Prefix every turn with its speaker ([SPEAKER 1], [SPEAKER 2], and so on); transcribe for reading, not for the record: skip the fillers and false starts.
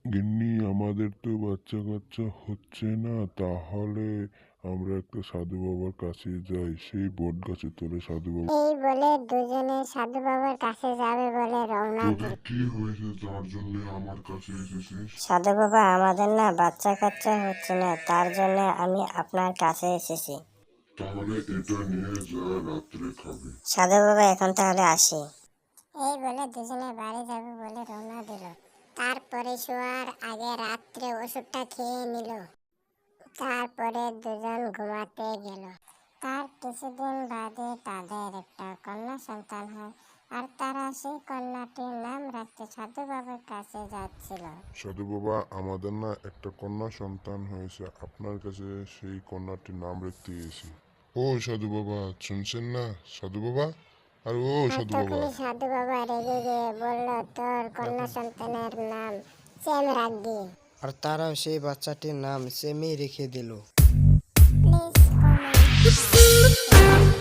[SPEAKER 1] গিন্নি, আমাদের তো বাচ্চা কাচ্চা হচ্ছে না, তাহলে আমরা একটা সাধু বাবার কাছে যাই, সেই বট গাছে তোলে সাধু বাবা।
[SPEAKER 2] এই বলে দুজনে সাধু বাবার কাছে যাবে বলে রওনা
[SPEAKER 1] তোদের
[SPEAKER 2] দিল।
[SPEAKER 1] কি হয়েছে যার জন্য আমার কাছে এসেছিস?
[SPEAKER 2] সাধু বাবা, আমাদের না বাচ্চা কাচ্চা হচ্ছে না, তার জন্য আমি আপনার কাছে এসেছি।
[SPEAKER 1] তাহলে এটা নিয়ে যা, রাত্রে খাবে।
[SPEAKER 2] সাধু বাবা, এখন তাহলে আসি। এই বলে দুজনে বাড়ি যাবে বলে রওনা দিল। তারপরে শোয়ার আগে রাত্রে ওষুধটা খেয়ে নিল। তারপরে দুজন ঘুমাতে গেল। তার কিছুদিন বাদে তাদের একটা কন্যা সন্তান হয়, আর তারা সেই কন্যাটির নাম রাখতে সাধু বাবার কাছে যাচ্ছিল।
[SPEAKER 1] সাধু বাবা, আমাদের না একটা কন্যা সন্তান হয়েছে, আপনার কাছে সেই কন্যাটির নাম রাখতে গেছি। ও সাধু বাবা, শুনছেন না সাধু বাবা? আর ও
[SPEAKER 2] আর
[SPEAKER 1] সাধু বাবা।
[SPEAKER 2] তখনই সাধু বাবা রেগে গিয়ে বলল, তোর কন্যা সন্তানের নাম সেম রাখবি।
[SPEAKER 3] আর তারাও সেই বাচ্চাটির নাম সেমই রেখে দিল।